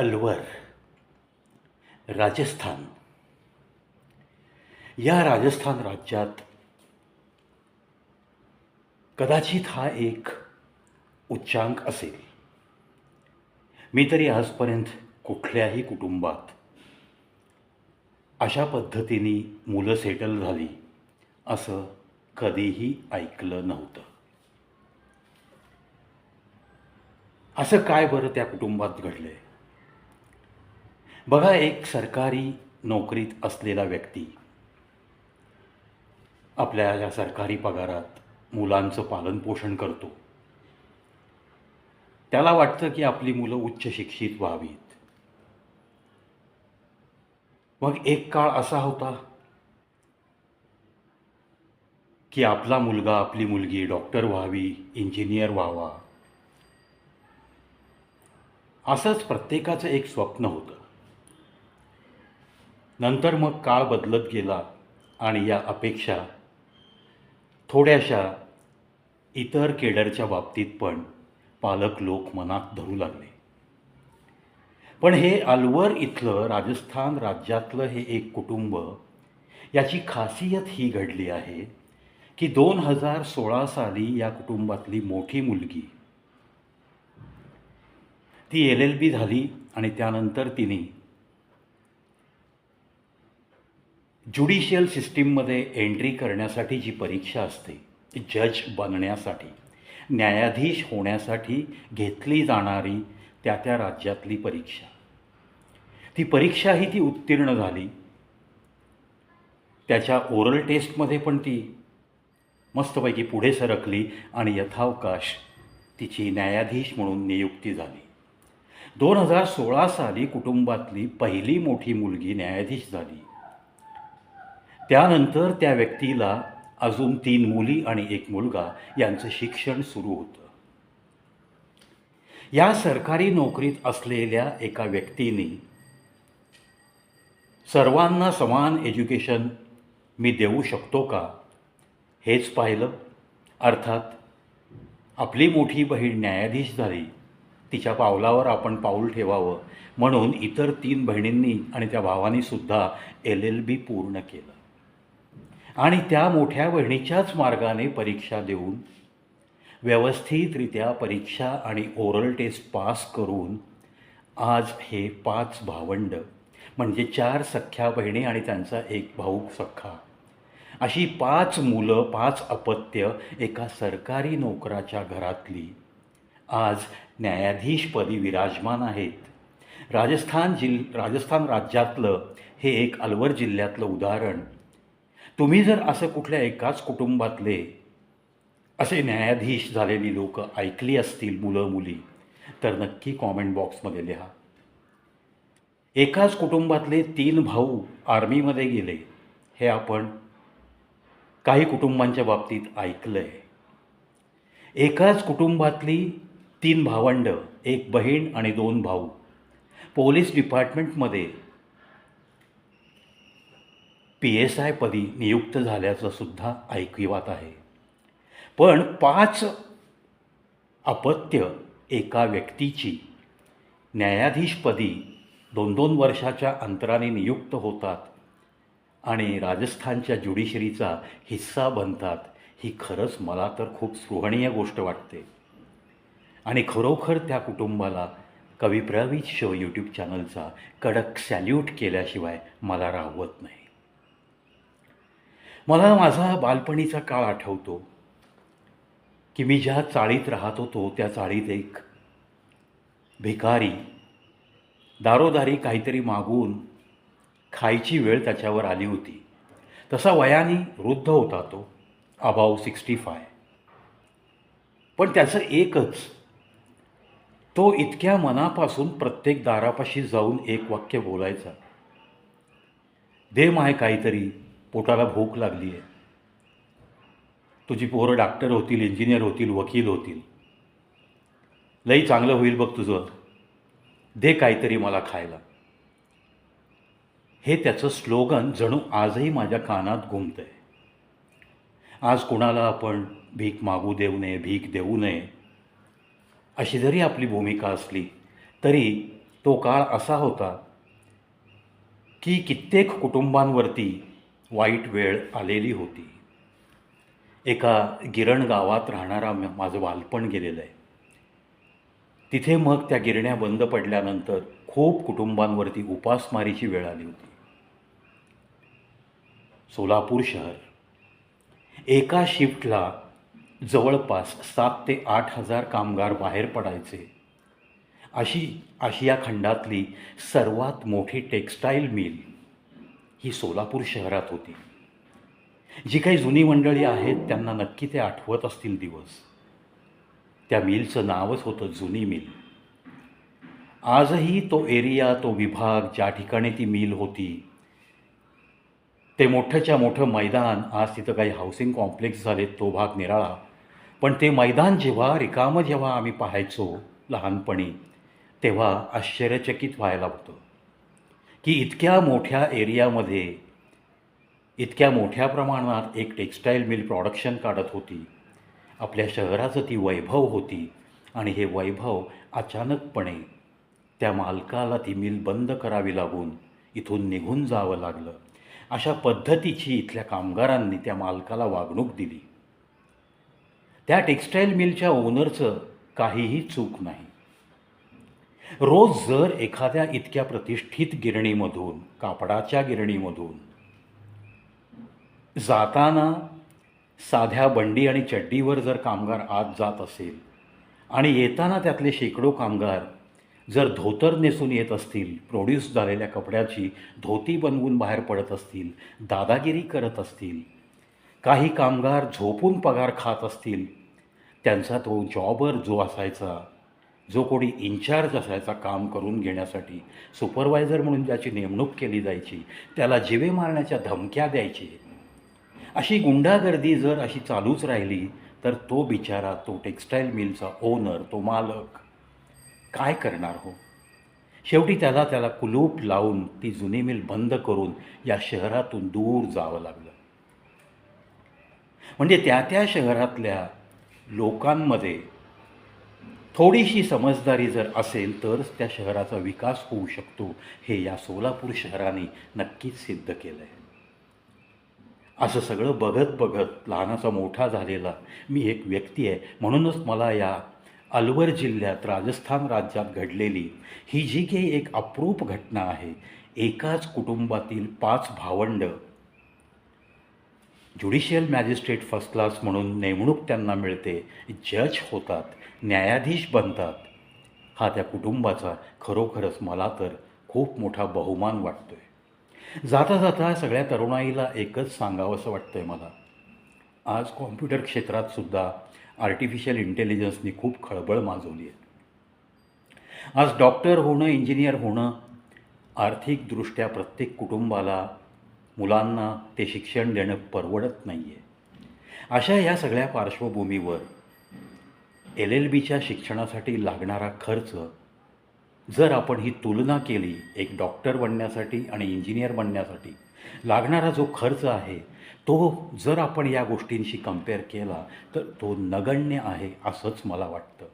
अलवर, राजस्थान या राजस्थान राज्यात कदाचित हा एक उच्चांक असेल. मी तरी आजपर्यंत कुठल्याही कुटुंबात अशा पद्धतीने मुलं सेटल झाली असं कधीही ऐकलं नव्हतं. असं काय बरं त्या कुटुंबात घडलंय? बघा, एक सरकारी नोकरीत असलेला व्यक्ती आपल्या या सरकारी पगारात मुलांचं पालनपोषण करतो. त्याला वाटतं की आपली मुलं उच्च शिक्षित व्हावीत. मग एक काळ असा होता की आपला मुलगा, आपली मुलगी डॉक्टर व्हावी, इंजिनियर व्हावा, असंच प्रत्येकाचं एक स्वप्न होतं. नंतर मग काळ बदलत गेला आणि या अपेक्षा थोड्याशा इतर केडरच्या बाबतीत पण पालक लोक मनात धरू लागले. पण हे अलवर इथलं, राजस्थान राज्यातलं हे एक कुटुंब, याची खासियत ही घडली आहे की 2016 साली या कुटुंबातली मोठी मुलगी ती LLB झाली आणि त्यानंतर तिने ज्युडिशियल सिस्टीममध्ये एंट्री करण्यासाठी जी परीक्षा असते, ती जज बनण्यासाठी, न्यायाधीश होण्यासाठी घेतली जाणारी त्या राज्यातली परीक्षा, ती परीक्षाही ती उत्तीर्ण झाली. त्याच्या ओरल टेस्टमध्ये पण ती मस्तपैकी पुढे सरकली आणि यथावकाश तिची न्यायाधीश म्हणून नियुक्ती झाली. 2016 साली कुटुंबातली पहिली मोठी मुलगी न्यायाधीश झाली. त्यानंतर त्या व्यक्तीला अजून 3 मुली आणि 1 मुलगा यांचं शिक्षण सुरू होतं. या सरकारी नोकरीत असलेल्या एका व्यक्तीने सर्वांना समान एज्युकेशन मी देऊ शकतो का हेच पाहिलं. अर्थात आपली मोठी बहीण न्यायाधीश झाली, तिच्या पावलावर आपण पाऊल ठेवावं म्हणून इतर 3 बहिणींनी आणि त्या भावानीसुद्धा LLB पूर्ण केलं आणि त्या मोठ्या बहिणीच्याच मार्गाने परीक्षा देऊन व्यवस्थितरित्या परीक्षा आणि ओरल टेस्ट पास करून आज हे 5 भावंड, म्हणजे 4 सख्ख्या बहिणी आणि त्यांचा 1 भाऊ सख्खा, अशी 5 मुलं, 5 अपत्य एका सरकारी नोकराच्या घरातली आज न्यायाधीशपदी विराजमान आहेत. राजस्थान राज्यातलं हे एक अलवर जिल्ह्यातलं उदाहरण. तुम्ही जर असं कुठल्या एकाच कुटुंबातले असे न्यायाधीश झालेली लोक ऐकली असतील, मुलं मुली, तर नक्की कॉमेंट बॉक्समध्ये लिहा. एकाच कुटुंबातले 3 भाऊ आर्मीमध्ये गेले हे आपण काही कुटुंबांच्या बाबतीत ऐकलं आहे. एकाच कुटुंबातली 3 भावंड, 1 बहीण आणि 2 भाऊ पोलीस डिपार्टमेंटमध्ये PSI पदी नियुक्त झाल्याचं सुद्धा ऐकिवात आहे. पण 5 अपत्य एका व्यक्तीची न्यायाधीशपदी 2-2 वर्षाच्या अंतराने नियुक्त होतात आणि राजस्थानच्या ज्युडिशरीचा हिस्सा बनतात, ही खरंच मला तर खूप स्पृहणीय गोष्ट वाटते. आणि खरोखर त्या कुटुंबाला कवी प्रवीज शो यूट्यूब चॅनलचा कडक सॅल्यूट केल्याशिवाय मला राहवत नाही. मला माझा बालपणीचा काळ आठवतो की मी ज्या चाळीत राहत होतो त्या चाळीत एक भिकारी दारोदारी काहीतरी मागून खायची वेळ त्याच्यावर आली होती. तसा वयाने वृद्ध होता तो, अबाव 65. पण त्याचं एकच, तो इतक्या मनापासून प्रत्येक दारापाशी जाऊन एक वाक्य बोलायचा, दे माय काहीतरी, पोटाला भूक लागली आहे. तुझी पोरं डॉक्टर होतील, इंजिनियर होतील, वकील होतील, लई चांगलं होईल बघ तुझं, दे काहीतरी मला खायला. हे त्याचं स्लोगन जणू आजही माझ्या कानात घुमतंय. आज कुणाला आपण भीक मागू देऊ नये, भीक देऊ नये, अशी जरी आपली भूमिका असली तरी तो काळ असा होता की कित्येक कुटुंबांवरती वाईट वेळ आलेली होती. एका गिरण गावात राहणारा माझं बालपण गेलेलं आहे. तिथे मग त्या गिरण्या बंद पडल्यानंतर खूप कुटुंबांवरती उपासमारीची वेळ आली होती. सोलापूर शहर एका शिफ्टला जवळपास 7,000 ते 8,000 कामगार बाहेर पडायचे. अशी आशिया खंडातली सर्वात मोठी टेक्स्टाईल मिल ही सोलापूर शहरात होती. जी काही जुनी मंडळी आहेत त्यांना नक्की ते आठवत असतील दिवस. त्या मिलचं नावच होतं जुनी मिल. आजही तो एरिया, तो विभाग, ज्या ठिकाणी ती मिल होती, ते मोठंच्या मोठं मैदान, आज तिथं काही हाऊसिंग कॉम्प्लेक्स झाले, तो भाग निराळा. पण ते मैदान जेव्हा आम्ही पाहायचो लहानपणी, तेव्हा आश्चर्यचकित व्हायला होतं की इतक्या मोठ्या एरियामध्ये इतक्या मोठ्या प्रमाणात एक टेक्स्टाईल मिल प्रोडक्शन काढत होती. आपल्या शहराचं ती वैभव होती आणि हे वैभव अचानकपणे त्या मालकाला ती मिल बंद करावी लागून इथून निघून जावं लागलं. अशा पद्धतीची इथल्या कामगारांनी त्या मालकाला वागणूक दिली. त्या टेक्स्टाईल मिलच्या ओनरचं काहीही चूक नाही. रोज जर एखाद्या इतक्या प्रतिष्ठित गिरणीमधून, कापडाच्या गिरणीमधून जाताना साध्या बंडी आणि चड्डीवर जर कामगार आत जात असेल आणि येताना त्यातले शेकडो कामगार जर धोतर नेसून येत असतील, प्रोड्यूस झालेल्या कपड्याची धोती बनवून बाहेर पडत असतील, दादागिरी करत असतील, काही कामगार झोपून पगार खात असतील, त्यांचा तो जॉबर जो असायचा, जो कोणी इन्चार्ज असायचा काम करून घेण्यासाठी, सुपरवायझर म्हणून ज्याची नेमणूक केली जायची, त्याला जीवे मारण्याच्या धमक्या द्यायची, अशी गुंडागर्दी जर अशी चालूच राहिली तर तो बिचारा, तो टेक्स्टाईल मिलचा ओनर, तो मालक काय करणार हो? शेवटी त्याला कुलूप लावून ती जुनी मिल बंद करून या शहरातून दूर जावं लागलं. म्हणजे त्या शहरातल्या लोकांमध्ये थोडीशी समजदारी जर असेल तरच त्या शहराचा विकास होऊ शकतो, हे या सोलापूर शहराने नक्कीच सिद्ध केलं आहे. असं सगळं बघत बघत लहानाचा मोठा झालेला मी एक व्यक्ती आहे. म्हणूनच मला या अलवर जिल्ह्यात, राजस्थान राज्यात घडलेली ही जी काही एक अप्रूप घटना आहे, एकाच कुटुंबातील 5 भावंड ज्युडिशियल मॅजिस्ट्रेट फर्स्ट क्लास म्हणून नेमणूक त्यांना मिळते, जज होतात, न्यायाधीश बनतात, हा त्या कुटुंबाचा खरोखरच मला तर खूप मोठा बहुमान वाटतो आहे. जाता जाता सगळ्या तरुणाईला एकच सांगावंसं वाटतं आहे मला. आज कॉम्प्युटर क्षेत्रातसुद्धा आर्टिफिशियल इंटेलिजन्सनी खूप खळबळ माजवली आहे. आज डॉक्टर होणं, इंजिनियर होणं आर्थिकदृष्ट्या प्रत्येक कुटुंबाला, मुलांना ते शिक्षण देणं परवडत नाही आहे. अशा या सगळ्या पार्श्वभूमीवर LLBच्या शिक्षणासाठी लागणारा खर्च जर आपण ही तुलना केली, एक डॉक्टर बनण्यासाठी आणि इंजिनियर बनण्यासाठी लागणारा जो खर्च आहे, तो जर आपण या गोष्टींशी कंपेअर केला तर तो नगण्य आहे असंच मला वाटतं.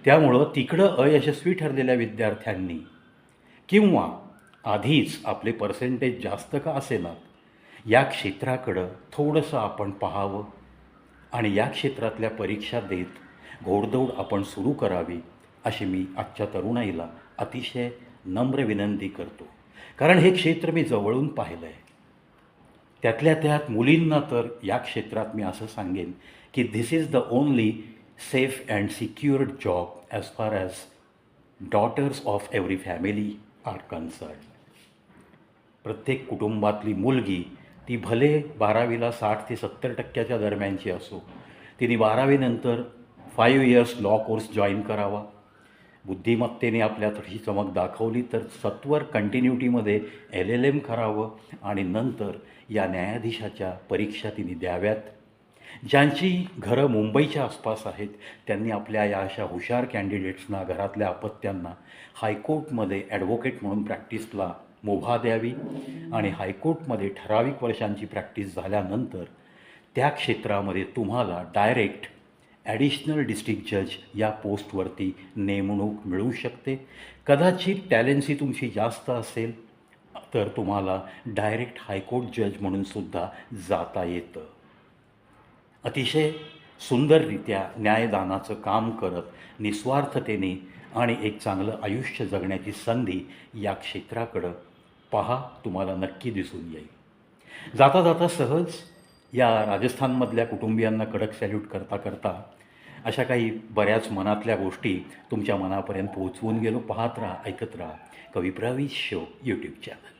त्यामुळं तिकडं अयशस्वी ठरलेल्या विद्यार्थ्यांनी किंवा आधीच आपले पर्सेंटेज जास्त का असेना, या क्षेत्राकडं थोडंसं आपण पाहावं आणि या क्षेत्रातल्या परीक्षा देत घोडदौड आपण सुरू करावी, अशी मी आजच्या तरुणाईला अतिशय नम्र विनंती करतो. कारण हे क्षेत्र मी जवळून पाहिलं आहे. त्यातल्या त्यात मुलींना तर या क्षेत्रात मी असं सांगेन की this is the only safe and secured job as far as daughters of every family are concern. प्रत्येक कुटुंबातली मुलगी, ती भले 12वीला 60 ते 70% दरम्यानची असो, तिने 12वीनंतर 5 इयर्स लॉ कोर्स जॉईन करावा. बुद्धिमत्तेने आपल्या थोडीशी चमक दाखवली तर सत्वर कंटिन्युटीमध्ये LLM करावं आणि नंतर या न्यायाधीशाच्या परीक्षा तिने द्याव्यात. ज्यांची घरं मुंबईच्या आसपास आहेत त्यांनी आपल्या या अशा हुशार कॅन्डिडेट्सना, घरातल्या अपत्यांना हायकोर्टमध्ये ॲडव्होकेट म्हणून प्रॅक्टिसला मुभा द्यावी आणि हायकोर्टमध्ये ठराविक वर्षांची प्रॅक्टिस झाल्यानंतर त्या क्षेत्रामध्ये तुम्हाला डायरेक्ट ॲडिशनल डिस्ट्रिक्ट जज या पोस्टवरती नेमणूक मिळू शकते. कदाचित टॅलेन्सी तुमची जास्त असेल तर तुम्हाला डायरेक्ट हायकोर्ट जज म्हणूनसुद्धा जाता येतं. अतिशय सुंदररित्या न्यायदानाचं काम करत निस्वार्थतेने आणि एक चांगलं आयुष्य जगण्याची संधी या क्षेत्राकडं पहा, तुम्हाला नक्की दिसून येईल. जाता जाता सहज या राजस्थानमधल्या कुटुंबियांना कडक सॅल्यूट करता करता अशा काही बऱ्याच मनातल्या गोष्टी तुमच्या मनापर्यंत पोहोचवून गेलो. पाहत राहा, ऐकत राहा कवी प्रवीश शो यूट्यूब चॅनल.